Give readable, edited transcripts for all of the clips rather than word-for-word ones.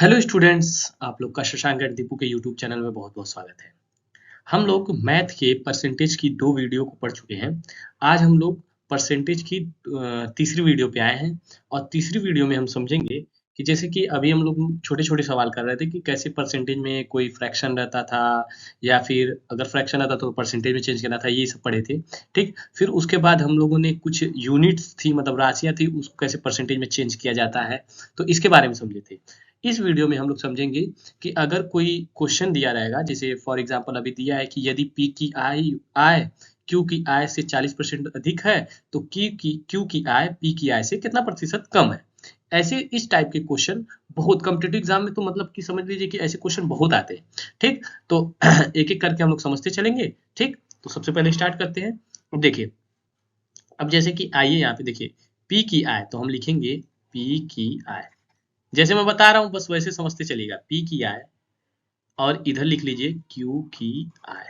Hello students, आप लोग का शशांक एंड दीपू के यूट्यूब चैनल में बहुत बहुत स्वागत है। हम लोग मैथ के परसेंटेज की दो वीडियो को पढ़ चुके हैं। आज हम लोग परसेंटेज की तीसरी वीडियो पे आए हैं और तीसरी वीडियो में हम समझेंगे कि जैसे कि अभी हम लोग छोटे छोटे सवाल कर रहे थे कि कैसे परसेंटेज में कोई फ्रैक्शन रहता था या फिर अगर फ्रैक्शन रहता तो परसेंटेज में चेंज करना था, ये सब पढ़े थे। ठीक, फिर उसके बाद हम लोगों ने कुछ यूनिट्स थी, मतलब राशियां थी, उसको कैसे परसेंटेज में चेंज किया जाता है, तो इसके बारे में समझे थे। इस वीडियो में हम लोग समझेंगे कि अगर कोई क्वेश्चन दिया रहेगा, जैसे फॉर एग्जांपल अभी दिया है कि यदि पी की आय आय क्यू की आय से 40% अधिक है तो क्यू की आय पी की आय से कितना प्रतिशत कम है। ऐसे इस टाइप के क्वेश्चन बहुत कॉम्पिटिटिव एग्जाम में, तो मतलब कि समझ लीजिए कि ऐसे क्वेश्चन बहुत आते हैं। ठीक, तो एक एक करके हम लोग समझते चलेंगे। ठीक, तो सबसे पहले स्टार्ट करते हैं। अब देखिए, अब जैसे कि आइए यहाँ पे देखिए, पी की आय तो हम लिखेंगे पी की आय, जैसे मैं बता रहा हूँ बस वैसे समझते चलिएगा। पी की आय और इधर लिख लीजिए क्यू की आय।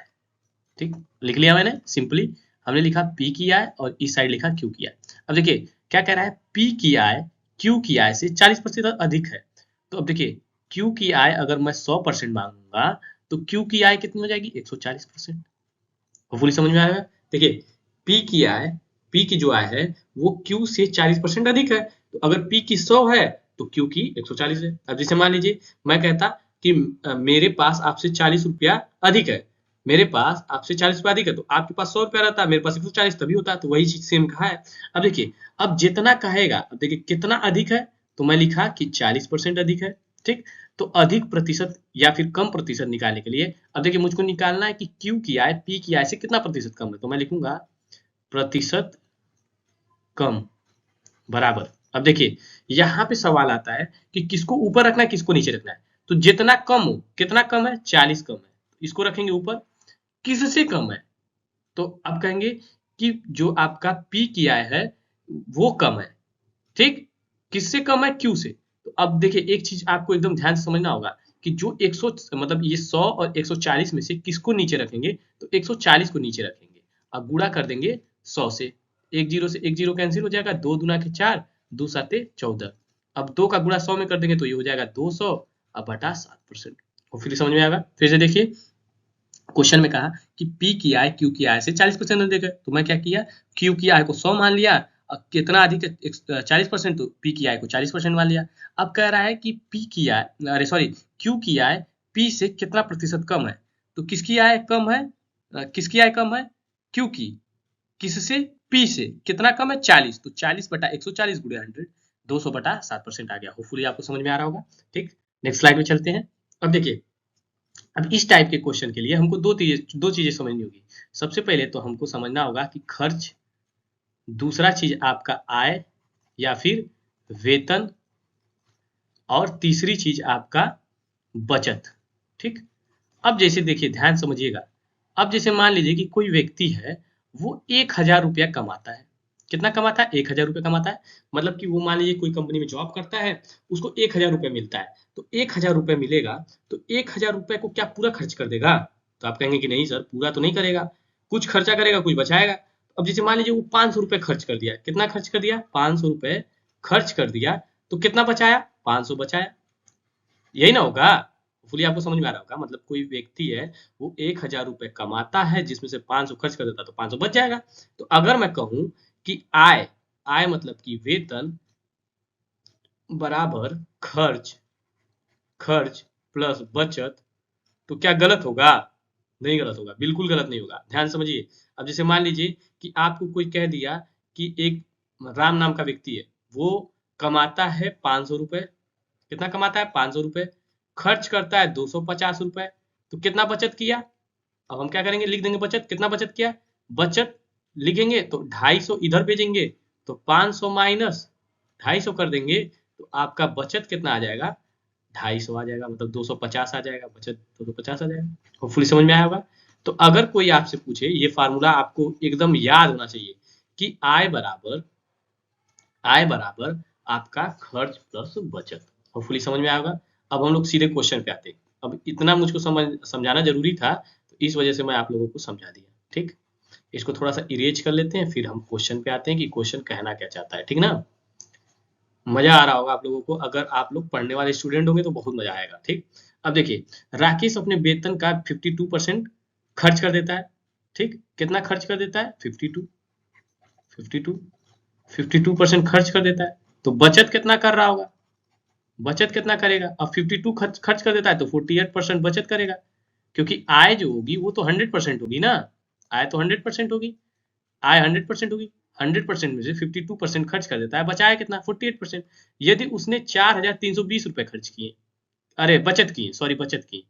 ठीक, लिख लिया मैंने सिंपली। हमने लिखा पी की आय और इस साइड लिखा क्यू की आय। अब देखिए क्या कह रहा है, पी की आय क्यू की आय से 40% अधिक है। तो अब देखिए, क्यू की आय अगर मैं 100% मांगूंगा तो क्यू की आय कितनी हो जाएगी, 140%। होपफुली समझ में आया है। देखिए, पी की आय, पी की जो आय है वो क्यू से 40% अधिक है। तो अगर पी की 100 है तो क्यू की 140 है। अब जैसे मान लीजिए मैं कहता कि मेरे पास आपसे 40 रुपया अधिक है, मेरे पास आपसे 40 रुपया अधिक है, तो आपके पास 100 रुपया रहता है, मेरे पास 140 तभी होता है। तो वही चीज सेम कहा है। अब देखिए, अब जितना कहेगा, अब देखिए कितना अधिक है, तो मैं लिखा कि 40% अधिक है। ठीक, तो अधिक प्रतिशत या फिर कम प्रतिशत निकालने के लिए, अब देखिए मुझको निकालना है कि क्यू की आय पी की आय से कितना प्रतिशत कम है, तो मैं लिखूंगा प्रतिशत कम बराबर। अब देखिए यहाँ पे सवाल आता है कि किसको ऊपर रखना है किसको नीचे रखना है। तो जितना कम हो, कितना कम है, 40 कम है, इसको रखेंगे ऊपर। किससे कम है, तो अब कहेंगे कि जो आपका पी की आय है वो कम है। ठीक, किससे कम है, क्यू से। तो अब देखिए एक चीज आपको एकदम ध्यान से समझना होगा कि जो 100 मतलब ये 100 और 140 में से किसको नीचे रखेंगे, तो 140 को नीचे रखेंगे। अब गुणा कर देंगे 100 से, एक जीरो से एक जीरो कैंसिल हो जाएगा, दो दूना के चार, दो साते 14। अब दो का गुणा 100 में कर देंगे तो ये हो जाएगा 200 अब बटा 7%। और फिर समझ में आएगा। फिर से देखिए, क्वेश्चन में कहा कि पी की आय क्यू की आय से 40% अधिक है, तो मैं क्या किया, क्यू की आय को 100 मान लिया और कितना अधिक है 40%, तो पी की आय को 40% मान लिया। अब कह रहा है कि पी की आय, अरे सॉरी, क्यू की आय पी से कितना प्रतिशत कम है। तो किसकी आय कम है, किसकी आय कम है, क्यू की। किससे, पी से कितना कम है, 40, तो 40 बटा 140 गुणे 100, 200 बटा 7% आ गया। होपफुली आपको समझ में आ रहा होगा। ठीक, नेक्स्ट स्लाइड में चलते हैं। अब देखिए, अब इस टाइप के क्वेश्चन के लिए हमको दो चीजें समझनी होगी। सबसे पहले तो हमको समझना होगा कि खर्च, दूसरा चीज आपका आय या फिर वेतन, और तीसरी चीज आपका बचत। ठीक, अब जैसे देखिए ध्यान समझिएगा, अब जैसे मान लीजिए कि कोई व्यक्ति है, वो 1000 रुपया कमाता है। कितना कमाता है, 1000 रुपया कमाता है। मतलब कि वो मान लीजिए कोई कंपनी में जॉब करता है, उसको 1000 रुपया मिलता है। तो 1000 रुपया मिलेगा, तो 1000 रुपये को क्या पूरा खर्च कर देगा, तो आप कहेंगे कि नहीं सर पूरा तो नहीं करेगा, कुछ खर्चा करेगा कुछ बचाएगा। अब जैसे मान लीजिए वो 500 रुपये खर्च कर दिया, कितना खर्च कर दिया, 500 रुपये खर्च कर दिया, तो कितना बचाया, 500 बचाया। यही ना होगा, फुली आपको समझ में आ रहा होगा। मतलब कोई व्यक्ति है, वो 1000 रुपये कमाता है, जिसमें से 500 खर्च कर देता है, तो 500 बच जाएगा। तो अगर मैं कहूं कि आय, आय मतलब कि वेतन बराबर खर्च, खर्च प्लस बचत, तो क्या गलत होगा, नहीं गलत होगा, बिल्कुल गलत नहीं होगा। ध्यान समझिए। अब जैसे मान लीजिए कि आपको कोई कह दिया कि एक राम नाम का व्यक्ति है, वो कमाता है 500 रुपये, कितना कमाता है, 500 रुपये, खर्च करता है 250 रुपये, तो कितना बचत किया। अब हम क्या करेंगे, लिख देंगे बचत, कितना बचत किया, बचत लिखेंगे तो 250 इधर भेजेंगे, तो 500 माइनस 250 कर देंगे, तो आपका बचत कितना आ जाएगा, 250 आ जाएगा, मतलब 250 आ जाएगा, बचत 250 आ जाएगा। होपफुली समझ में आया होगा। तो अगर कोई आपसे पूछे, ये फार्मूला आपको एकदम याद होना चाहिए कि आय बराबर आपका खर्च प्लस बचत। होपफुली समझ में आया होगा। अब हम लोग सीधे क्वेश्चन पे आते हैं। अब इतना मुझको समझाना जरूरी था, तो इस वजह से मैं आप लोगों को समझा दिया। ठीक, इसको थोड़ा सा इरेज कर लेते हैं, फिर हम क्वेश्चन पे आते हैं कि क्वेश्चन कहना क्या चाहता है। ठीक ना। मजा आ रहा होगा आप लोगों को। अगर आप लोग पढ़ने वाले स्टूडेंट होंगे तो बहुत मजा आएगा। ठीक, अब देखिए, राकेश अपने वेतन का 52% खर्च कर देता है। ठीक, कितना खर्च कर देता है? 52, 52, 52% खर्च कर देता है। तो बचत कितना कर रहा होगा? बचत कितना करेगा? अब 52 खर्च खर्च कर देता है तो 48% बचत करेगा, क्योंकि आय जो होगी वो तो 100% होगी ना। आय तो 100% होगी, आय 100% होगी। 100% में से 52% खर्च कर देता है, बचाया कितना? 48%। यदि उसने 4,320 रुपए खर्च किए, अरे बचत की, सॉरी बचत की,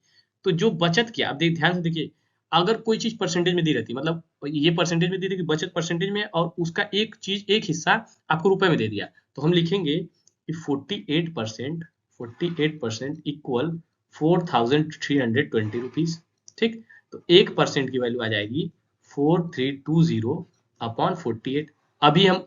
तो जो बचत किया, अब देख ध्यान से देखिए, अगर कोई चीज परसेंटेज में दी रहती, मतलब ये परसेंटेज में दी थी कि बचत परसेंटेज में, और उसका एक चीज, एक हिस्सा आपको रुपए में दे दिया, तो हम लिखेंगे कि 48%, 48% इक्वल 4,320 रुपीज। ठीक, तो 1% की वैल्यू आ जाएगी 4320 अपॉन 48। अभी हम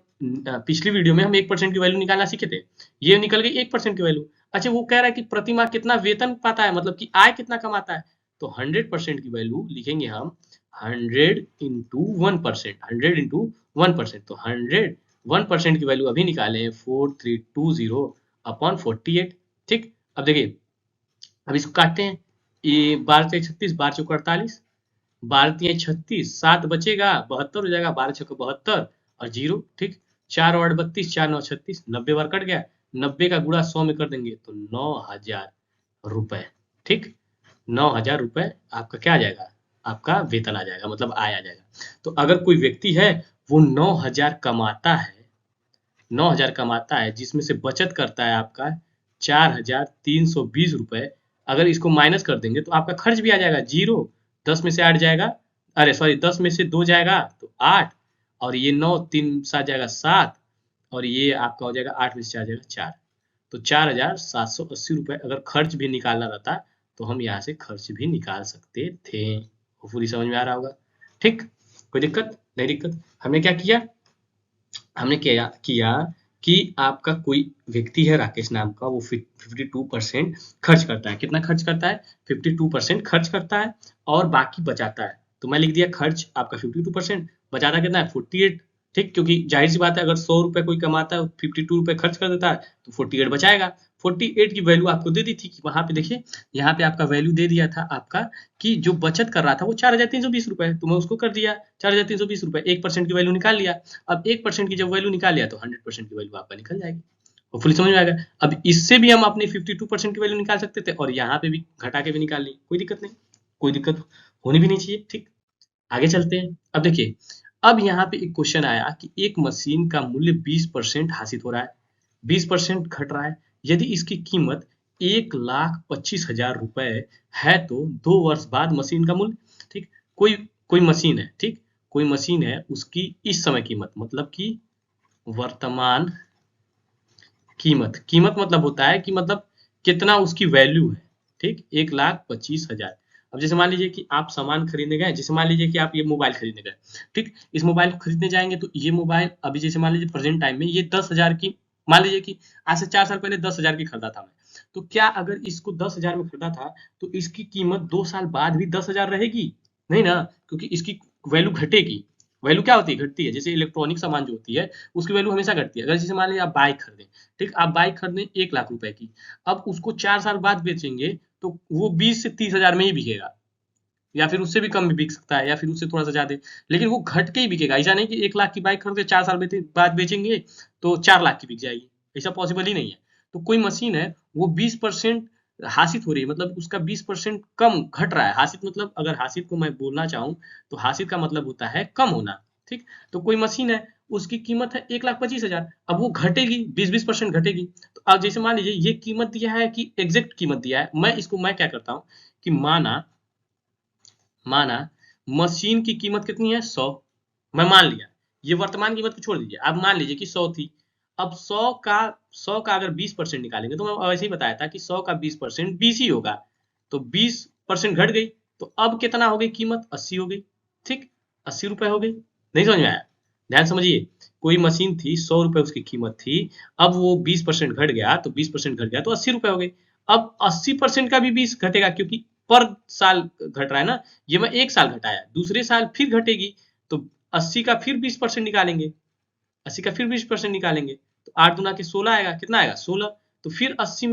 पिछली वीडियो में हम 1% की वैल्यू निकालना सीखे थे, ये निकल गई 1% की वैल्यू। अच्छा, वो कह रहा है कि प्रति माह कितना वेतन पाता है, मतलब कि आय कितना कमाता है, तो 100% की वैल्यू लिखेंगे हम 100 इंटू 1%, 100 इंटू 1%, तो 101% की वैल्यू अभी निकाले 4320 अपॉन 48। ठीक, अब देखिए, अब इसको काटते हैं, ये 12×6 = 36, 12×4 = 48, 12×3 = 36, 7 बचेगा, 72 हो जाएगा, 12×6 = 72 और जीरो। ठीक, 4×8 = 32, 4×9 = 36, 90 बार कट गया, 90 का गुणा 100 में कर देंगे तो 9,000 रुपए। ठीक, 9,000 रुपए आपका क्या आ जाएगा? आपका वेतन आ जाएगा, मतलब आय आ जाएगा। तो अगर कोई व्यक्ति है, वो 9,000 कमाता है, 9,000 कमाता है, जिसमें से बचत करता है आपका 4,320 रुपए, अगर इसको माइनस कर देंगे तो आपका खर्च भी आ जाएगा जीरो। 10 में से 8 जाएगा, अरे सॉरी, 10 में से 2 जाएगा तो 8, और ये 9, 3 7 जाएगा 7, और ये आपका हो जाएगा 8 में से 4 जाएगा 4। तो 4,780 रुपए अगर खर्च भी निकालना रहता तो हम यहाँ से खर्च भी निकाल सकते थे। वो पूरी समझ में आ रहा होगा। ठीक, कोई दिक्कत नहीं? दिक्कत हमने क्या किया, हमने क्या किया कि आपका कोई व्यक्ति है राकेश नाम का, वो 52% खर्च करता है। कितना खर्च करता है? 52% खर्च करता है और बाकी बचाता है। तो मैं लिख दिया खर्च आपका 52%, बचाता कितना है? 48। ठीक, क्योंकि जाहिर सी बात है, अगर 100 रुपए कोई कमाता है, 52 रुपए खर्च कर देता है, तो 48 बचाएगा। 48 की वैल्यू आपको दे दी थी कि वहां पे देखिए, यहाँ पे आपका वैल्यू दे दिया था आपका, कि जो बचत कर रहा था वो 4,320 रुपए, तो मैं उसको कर दिया 4,320 रुपए, 1% की वैल्यू निकाल लिया। अब 1% की जब वैल्यू निकाल लिया तो 100% की वैल्यू आपका निकल जाएगी। होपफुली समझ में आएगा। अब इससे भी हम अपनी 52% की वैल्यू निकाल सकते थे, और यहाँ पे भी घटा के भी निकाल ली, कोई दिक्कत नहीं, कोई दिक्कत होनी भी नहीं चाहिए। ठीक, आगे चलते हैं। अब देखिए, अब यहाँ पे एक क्वेश्चन आया कि एक मशीन का मूल्य 20% हासिल हो रहा है, 20% घट रहा है, यदि इसकी कीमत 1,25,000 रुपए है तो 2 वर्ष बाद मशीन का मूल्य। ठीक, कोई कोई मशीन है, ठीक, कोई मशीन है, उसकी इस समय कीमत, मतलब कि वर्तमान कीमत, कीमत मतलब होता है कि मतलब कितना उसकी वैल्यू है। ठीक, 1,25,000। अब जैसे मान लीजिए कि आप सामान खरीदने गए, जैसे मान लीजिए कि आप ये मोबाइल खरीदने गए। ठीक, इस मोबाइल को खरीदने जाएंगे तो ये मोबाइल अभी जैसे मान लीजिए प्रेजेंट टाइम में ये 10,000 की, मान लीजिए कि आज से 4 साल पहले 10,000 की खरीदा था मैं, तो क्या अगर इसको 10,000 में खरीदा था तो इसकी कीमत 2 साल बाद भी 10,000 रहेगी? नहीं ना, क्योंकि इसकी वैल्यू घटेगी। वैल्यू क्या होती है? घटती है। जैसे इलेक्ट्रॉनिक सामान जो होती है उसकी वैल्यू हमेशा घटती है। अगर जैसे मान लीजिए आप बाइक खरीदें, ठीक, आप बाइक खरीदें 1,00,000 रुपए की, अब उसको 4 साल बाद बेचेंगे तो वो 20 से 30 हजार में ही बिकेगा, या फिर उससे भी कम भी बिक सकता है, या फिर उससे थोड़ा सा ज्यादा, लेकिन वो घट के ही बिकेगा। ऐसा नहीं कि 1,00,000 की बाइक खरीदे 4 साल बाद बेचेंगे तो 4,00,000 की बिक जाएगी, ऐसा पॉसिबल ही नहीं है। तो कोई मशीन है, वो 20% हासिल हो रही है, मतलब उसका 20% कम घट रहा है। हासिल मतलब, अगर हासिल को मैं बोलना चाहूँ तो हासिल का मतलब होता है कम होना। ठीक, तो कोई मशीन है, उसकी कीमत है 1,25,000, अब वो घटेगी, 20% घटेगी। तो अब जैसे मान लीजिए ये कीमत दिया है कि एग्जैक्ट कीमत दिया है, मैं क्या करता हूँ कि माना माना मशीन की कीमत कितनी है? 100, मैं मान लिया, ये वर्तमान कीमत को छोड़ दीजिए, अब मान लीजिए कि 100 थी। अब 100 का अगर 20% निकालेंगे, तो मैं वैसे ही बताया था कि 100 का 20% 20 ही होगा, तो 20% घट गई, तो अब कितना हो गई कीमत? 80 हो गई। ठीक, 80 रुपए हो गई। नहीं समझ में आया? ध्यान समझिए, कोई मशीन थी, 100 रुपए उसकी कीमत थी, अब वो 20% घट गया, तो 20% घट गया तो 80 रुपए हो गई। अब 80% का भी 20 घटेगा, क्योंकि पर साल घट रहा है ना, ये मैं एक साल घटाया, दूसरे साल फिर घटेगी, तो 80 का फिर 20% निकालेंगे, 80 का फिर 20% निकालेंगे, तो 8 दूना के 16 आएगा, कितना आएगा 16। तो फिर 80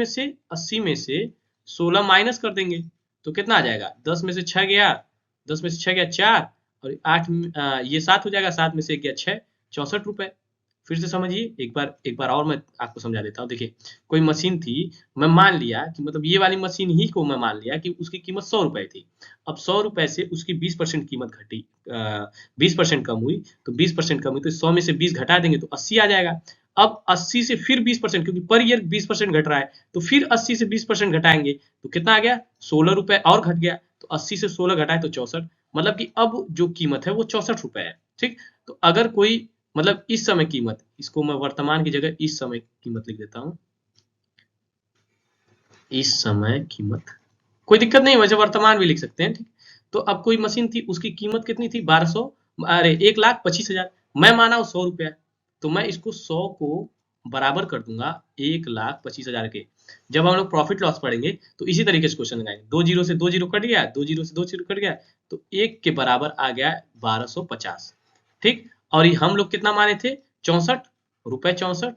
में से 16 माइनस कर देंगे तो कितना आ जाएगा, 10 में से 6 गया, 10 में से 6 गया 4, और 8 ये 7 हो जाएगा, 7 में से 1 गया 6, 64 रुपए। फिर से समझिए, एक बार और मैं आपको समझा देता हूँ। देखिए, कोई मशीन थी, मैं मान लिया कि मतलब ये वाली मशीन ही को मैं मान लिया कि उसकी कीमत 100 रुपए थी। अब 100 रुपए से उसकी 20% कीमत घटी, 20% कम हुई, तो 20% कम हुई तो 100 में से 20 घटा देंगे तो 80 आ जाएगा। अब 80 से फिर 20%, क्योंकि पर ईयर 20% घट रहा है, तो फिर 80 से 20% घटाएंगे तो कितना आ गया, 16 रुपए और घट गया। तो 80 से 16 घटाए तो 64, मतलब कि अब जो कीमत है वो 64 रुपए है। ठीक, तो अगर कोई मतलब इस समय कीमत, इसको मैं वर्तमान की जगह इस समय कीमत लिख देता हूं, इस समय कीमत, कोई दिक्कत नहीं, वैसे वर्तमान भी लिख सकते हैं। ठीक, तो अब कोई मशीन थी, उसकी कीमत कितनी थी, 1200, अरे 1,25,000, मैं माना वो 100 रुपया, तो मैं इसको 100 को बराबर कर दूंगा 1,25,000 के। जब हम लोग प्रॉफिट लॉस पढ़ेंगे तो इसी तरीके से क्वेश्चन लगाएंगे, 2 जीरो से 2 जीरो कट गया, 2 जीरो से 2 जीरो कट गया, तो 1 के बराबर आ गया 1250। ठीक, और ये हम लोग कितना माने थे, 64 रुपए, 64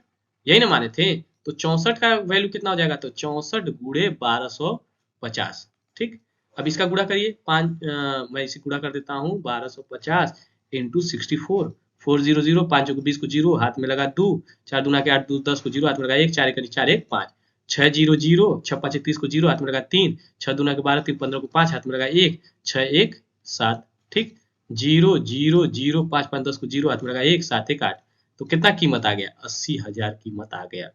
यही ना माने थे। तो 64 का वैल्यू कितना हो जाएगा, तो 64 गुणे 1250। ठीक, अब इसका गुणा करिए, मैं इसे गुणा कर देता हूँ, 1250 इंटू 64, 400, 5 को 20 को जीरो, हाथ में लगा 2, 4 दूना के 8, 2 10 को जीरो, हाथ में लगा 1, 4 1 4 1 5, 6 जीरो जीरो, 6 5 30 को जीरो, हाथ में लगा 3, 6 दूना के 12 3 15 को 5, हाथ में लगा 1, 6 1 7। ठीक, 0 0 0 5 5 10 को जीरो, हाथ में लगा 1, 7 1 8, तो कितना कीमत आ गया, 80,000 कीमत आ गया।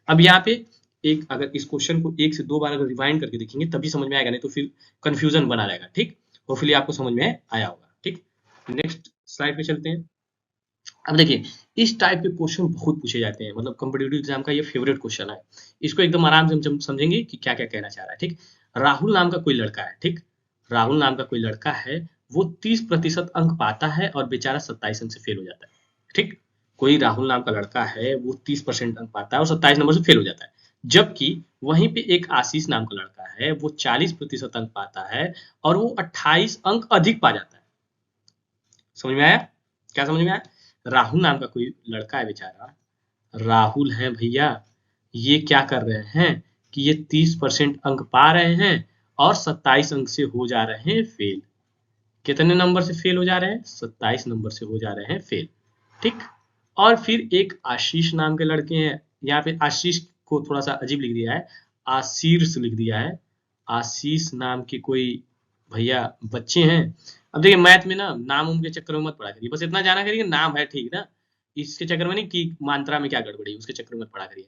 अब यहाँ पे एक, अगर इस क्वेश्चन को एक से दो बार अगर रिवाइंड करके देखेंगे तभी समझ में आएगा, नहीं तो फिर कंफ्यूजन बना रहेगा। ठीक, होपफुली आपको समझ में आया होगा। ठीक, नेक्स्ट स्लाइड पे चलते हैं। अब देखिए, इस टाइप के क्वेश्चन बहुत पूछे जाते हैं, मतलब कॉम्पिटिटिव एग्जाम का ये फेवरेट क्वेश्चन है। इसको एकदम आराम से हम समझेंगे कि क्या क्या कहना चाह रहा है। ठीक, राहुल नाम का कोई लड़का है, ठीक, राहुल नाम का कोई लड़का है, वो 30% अंक पाता है और बेचारा 27 अंक से फेल हो जाता है। ठीक, कोई राहुल नाम का लड़का है, वो 30% अंक पाता है और 27 नंबर से फेल हो जाता है, जबकि वहीं पे एक आशीष नाम का लड़का है, वो 40% अंक पाता है और वो 28 अंक अधिक पा जाता है। समझ में आया, क्या समझ में आया, राहुल नाम का कोई लड़का है बेचारा, राहुल है भैया, ये क्या कर रहे हैं कि ये 30% अंक पा रहे हैं और 27 अंक से हो जा रहे हैं फेल। कितने नंबर से फेल हो जा रहे हैं, 27 नंबर से हो जा रहे हैं फेल। ठीक, और फिर एक आशीष नाम के लड़के हैं, यहाँ पे आशीष को थोड़ा सा अजीब लिख दिया है, आशीर्ष लिख दिया है, आशीष नाम के कोई भैया बच्चे हैं। अब देखिए, मैथ में ना नाम उम के चक्कर में मत पड़ा करिए, बस इतना जाना करिए नाम है, ठीक ना, इसके चक्कर में नहीं कि मात्रा में क्या गड़बड़ी, उसके चक्कर में मत पड़ा करिए।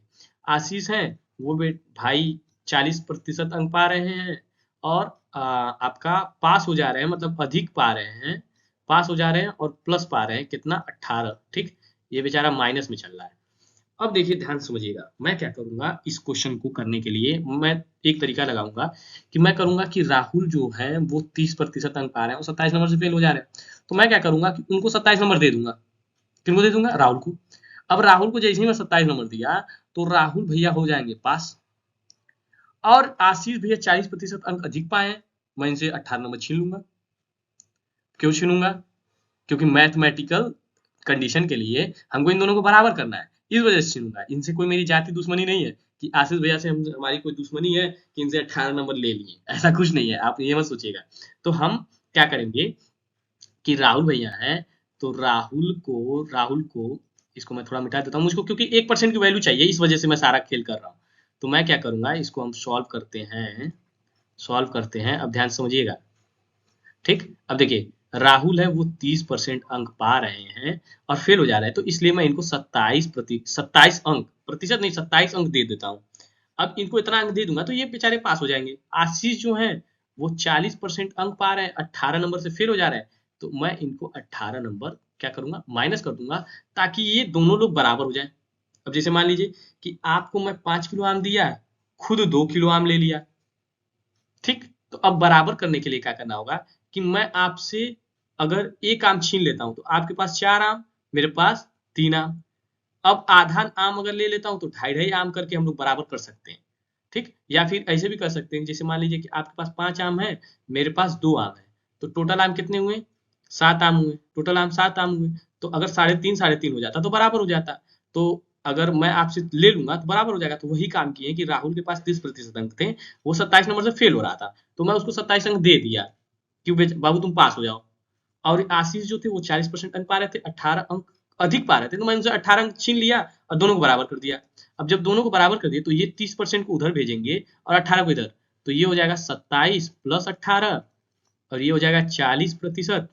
आशीष है, वो भाई 40% अंक पा रहे हैं और आपका पास हो जा रहे हैं, मतलब अधिक पा रहे हैं, पास हो जा रहे हैं और प्लस पा रहे हैं कितना, 18। ठीक, ये बेचारा माइनस में चल रहा है। अब देखिए, ध्यान से समझिएगा, मैं क्या करूंगा इस क्वेश्चन को करने के लिए, मैं एक तरीका लगाऊंगा कि मैं करूंगा कि राहुल जो है वो 30% अंक पा रहे हैं और 27 नंबर से फेल हो जा रहे हैं, तो मैं क्या करूंगा कि उनको 27 नंबर दे दूंगा। किनको दे दूंगा, राहुल को। अब राहुल को जैसे ही मैं 27 नंबर दिया, तो राहुल भैया हो जाएंगे पास, और आशीष भैया 40% अंक अधिक पाए हैं, मैं इनसे 18 नंबर छीन लूंगा। क्यों छीनूंगा, क्योंकि मैथमेटिकल कंडीशन के लिए हमको इन दोनों को बराबर करना है, इस वजह से छीनूंगा। इनसे कोई मेरी जाति दुश्मनी नहीं है कि आशीष भैया से हमारी कोई दुश्मनी है कि इनसे 18 नंबर ले लिए, ऐसा कुछ नहीं है, आप ये मत सोचिएगा। तो हम क्या करेंगे कि राहुल भैया हैं, तो राहुल को इसको मैं थोड़ा मिटा देता हूँ, मुझको क्योंकि 1% की वैल्यू चाहिए, इस वजह से मैं सारा खेल कर रहा हूँ। तो मैं क्या करूंगा, इसको हम सॉल्व करते हैं, अब ध्यान से समझिएगा। ठीक, अब देखिए, राहुल है वो 30% अंक पा रहे हैं और फेल हो जा रहे हैं, तो इसलिए मैं इनको 27 अंक, प्रतिशत नहीं 27 अंक दे देता हूँ। अब इनको इतना अंक दे दूंगा तो ये बेचारे पास हो जाएंगे। आशीष जो है वो 40% अंक पा रहे हैं, 18 नंबर से फेल हो जा रहे हैं, तो मैं इनको 18 नंबर क्या करूंगा, माइनस कर दूंगा, ताकि ये दोनों लोग बराबर हो जाए। अब जैसे मान लीजिए कि आपको मैं 5 किलो आम दिया, खुद 2 किलो आम ले लिया। ठीक, तो अब बराबर करने के लिए क्या करना होगा कि मैं आपसे अगर एक आम छीन लेता हूं तो आपके पास 4 आम, मेरे पास 3 आम। अब आधा आम अगर ले लेता हूं तो ढाई ढाई आम करके हम लोग बराबर कर सकते हैं। ठीक, या फिर ऐसे भी कर सकते हैं, जैसे मान लीजिए कि आपके पास 5 आम है, मेरे पास 2 आम है, तो टोटल आम कितने हुए, 7 आम हुए, टोटल आम 7 आम हुए। तो अगर साढ़े तीन हो जाता तो बराबर हो जाता। तो अगर मैं आपसे ले लूंगा तो बराबर हो जाएगा। तो वही काम किए कि राहुल के पास 30% अंक थे, वो 27 नंबर से फेल हो रहा था, तो मैं उसको 27 अंक दे दिया कि बाबू तुम पास हो जाओ। और आशीष जो थे वो 40% अंक पा रहे थे, 18 अंक अधिक पा रहे थे, तो मैंने उनसे 18 अंक छीन लिया और दोनों को बराबर कर दिया। अब जब दोनों को बराबर कर दिया तो ये 30% को उधर भेजेंगे और 18 को इधर, तो ये हो जाएगा 27 प्लस 18 और ये हो जाएगा 40%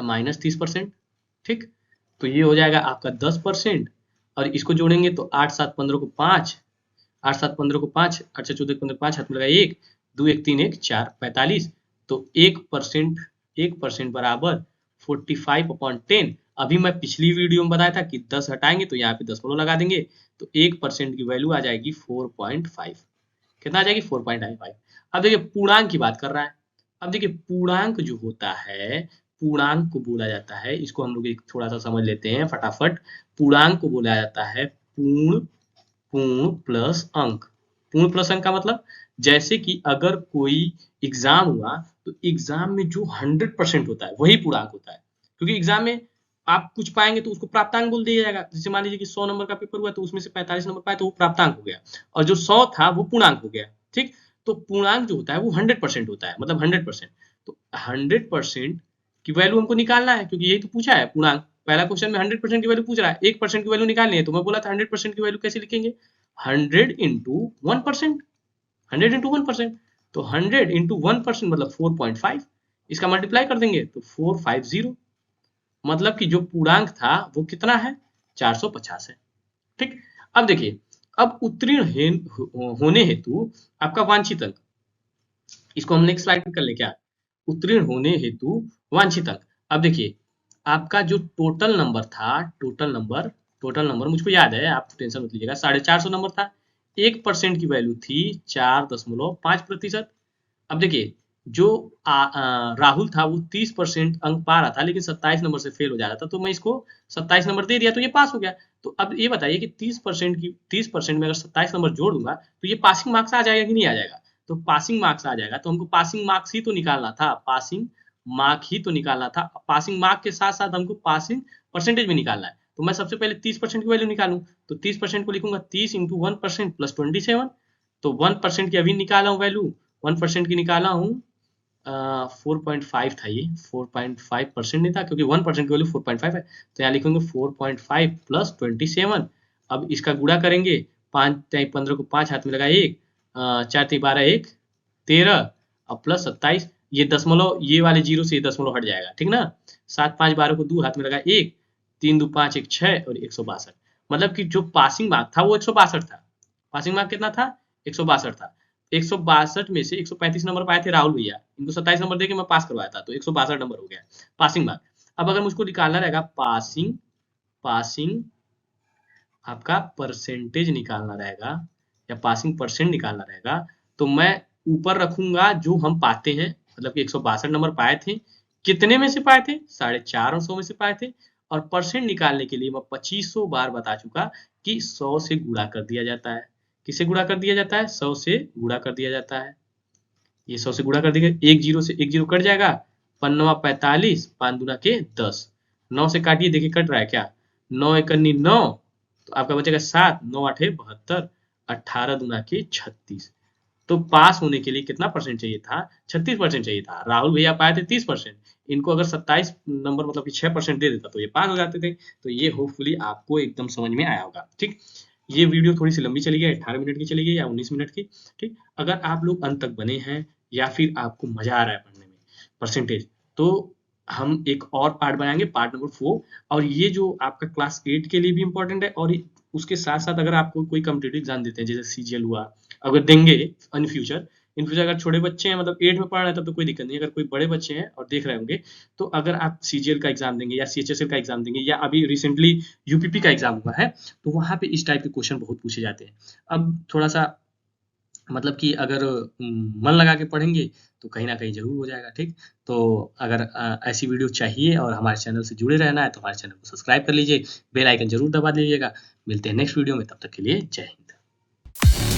माइनस 30%। ठीक, तो ये हो जाएगा आपका 10%। और इसको जोड़ेंगे तो 8 7 15 को 5, 8 7 15 को 5, 8 से 14 15 5, हाथ में लगा 1, 2 1 3 1 4 45, तो 1% बराबर 45/10। अभी मैं पिछली वीडियो में बताया था कि 10 हटाएंगे तो यहाँ पे दशमलव लगा देंगे, तो 1% की वैल्यू आ जाएगी 4.5। कितना आ जाएगी? 4.5। अब देखिए पूर्णांक की बात कर रहा है। अब देखिए पूर्णांक जो होता है, पूर्णांक को बोला जाता है, इसको हम लोग एक थोड़ा सा समझ लेते हैं फटाफट। पूर्णांक को बोला जाता है पूर्ण पूर्ण प्लस अंक। पूर्ण प्लस अंक का मतलब, जैसे कि अगर कोई एग्जाम हुआ तो एग्जाम में जो 100% होता है वही पूर्णांक होता है, क्योंकि एग्जाम में आप कुछ पाएंगे तो उसको प्राप्तांक बोल दिया जाएगा। जैसे मान लीजिए कि 100 नंबर का पेपर हुआ तो उसमें से 45 नंबर पाए तो वो प्राप्तांक हो गया, और जो 100 था वो पूर्णांक हो गया। ठीक, तो पूर्णांक जो होता है वो 100% होता है, मतलब 100%। तो 100% की वैल्यू हमको निकालना है, क्योंकि यही तो पूछा है पूर्णांक। पहला क्वेश्चन में 100% की वैल्यू पूछ रहा है, 1% की वैल्यू निकालनी है, तो मैं बोला था 100% की वैल्यू कैसे लिखेंगे? 100 इंटू 1%, 100 इंटू 1%। तो 100 इंटू 1% मतलब 4.5, इसका मल्टीप्लाई कर देंगे तो 450, मतलब कि जो पूर्णांक था वो कितना है? 450 है। ठीक, अब देखिए, अब उत्तीर्ण होने हेतु आपका वांछित अंक, इसको हम नेक्स्ट स्लाइड पे कर ले क्या? उत्तीर्ण होने हेतु वांछित अंक। अब देखिए आपका जो टोटल नंबर था, टोटल नंबर मुझको याद है, आप टेंशन मत लीजिएगा, 450 नंबर था। 1% की वैल्यू थी 4.5%। अब देखिए जो राहुल था वो 30% अंक पा रहा था, लेकिन 27 नंबर से फेल हो जा रहा था, तो मैं इसको 27 नंबर दे दिया तो ये पास हो गया। तो अब ये बताइए कि 30% में अगर 27 नंबर जोड़ दूंगा तो ये पासिंग मार्क्स आ जाएगा कि नहीं आ जाएगा? तो पासिंग मार्क्स आ जाएगा। तो हमको पासिंग मार्क्स ही तो निकालना था, पासिंग मार्क ही तो निकालना था। पासिंग मार्क के साथ साथ हमको पासिंग परसेंटेज भी निकालना है। तो मैं सबसे पहले 30% की वैल्यू निकालूं, तो 30% को लिखूंगा 30 इंटू 1% प्लस 27। तो 1% की अभी निकाला हूँ वैल्यू, 1% की निकाला हूँ 4.5 था, ये 4.5% नहीं था, क्योंकि 1% की वैल्यू 4.5 है। तो यहाँ लिखेंगे 4.5 प्लस 27। अब इसका गुणा करेंगे, 5 3 15 को 5, हाथ में लगा 1, 4 3 12 1 13 और प्लस 27। ये दशमलव, ये वाले जीरो से ये दशमलव हट जाएगा, ठीक ना? 7 5 12 को 2, हाथ में लगा 1, 3 2 5 1 6 और 162। मतलब कि जो पासिंग मार्क था वो 162 था। पासिंग मार्क कितना था? 162 था। 162 में से 135 नंबर पाए थे राहुल भैया, इनको 27 नंबर देके मैं पास करवाया था, तो 162 नंबर हो गया पासिंग मार्क। अब अगर मुझको निकालना रहेगा पासिंग पासिंग आपका परसेंटेज निकालना रहेगा, या पासिंग परसेंट निकालना रहेगा, तो मैं ऊपर रखूंगा जो हम पाते हैं, मतलब कि 162 नंबर पाए थे, कितने में से पाए थे? 450 में से पाए थे। और परसेंट निकालने के लिए मैं 2500 बार बता चुका कि 100 से गुणा कर दिया जाता है। किससे गुणा कर दिया जाता है? 100 से गुणा कर दिया जाता है। ये 100 से गुणा कर देंगे, एक जीरो से एक जीरो कट जाएगा, 5 45, 5 दूना के 10, 9 से काटिए, देखिए कट रहा है क्या? 9 एकन्नी 9, तो आपका बचेगा 7, 9 आठे 72, 18 दूना के 36। तो पास होने के लिए कितना परसेंट चाहिए था? 36% चाहिए था। राहुल भैया पाए थे 30%, इनको अगर 27 नंबर मतलब कि 6% दे देता तो ये पास हो जाते थे। तो ये होपफुली आपको एकदम समझ में आया होगा। ठीक, ये वीडियो थोड़ी सी लंबी चली गई, 18 मिनट की चली गई या 19 मिनट की। ठीक, अगर आप लोग अंत तक बने हैं या फिर आपको मजा आ रहा है पढ़ने में परसेंटेज, तो हम एक और पार्ट बनाएंगे, पार्ट नंबर 4। और ये जो आपका क्लास 8 के लिए भी इम्पोर्टेंट है, और उसके साथ साथ अगर आपको कोई कॉम्पिटिटिव एग्जाम देते हैं जैसे सीजीएल हुआ, अगर देंगे इन फ्यूचर अगर छोटे बच्चे हैं, मतलब 8 में पढ़ रहे हैं, तब तो कोई दिक्कत नहीं। अगर कोई बड़े बच्चे हैं और देख रहे होंगे, तो अगर आप सीजीएल का एग्जाम देंगे या सीएचएसएल का एग्जाम देंगे, या अभी रिसेंटली यूपीपी का एग्जाम हुआ है, तो वहां पे इस टाइप के क्वेश्चन बहुत पूछे जाते हैं। अब थोड़ा सा मतलब कि अगर मन लगा के पढ़ेंगे तो कहीं ना कहीं जरूर हो जाएगा। ठीक, तो अगर ऐसी वीडियो चाहिए और हमारे चैनल से जुड़े रहना है तो हमारे चैनल को सब्सक्राइब कर लीजिए, बेल आइकन जरूर दबा दीजिएगा। मिलते हैं नेक्स्ट वीडियो में, तब तक के लिए जय हिंद।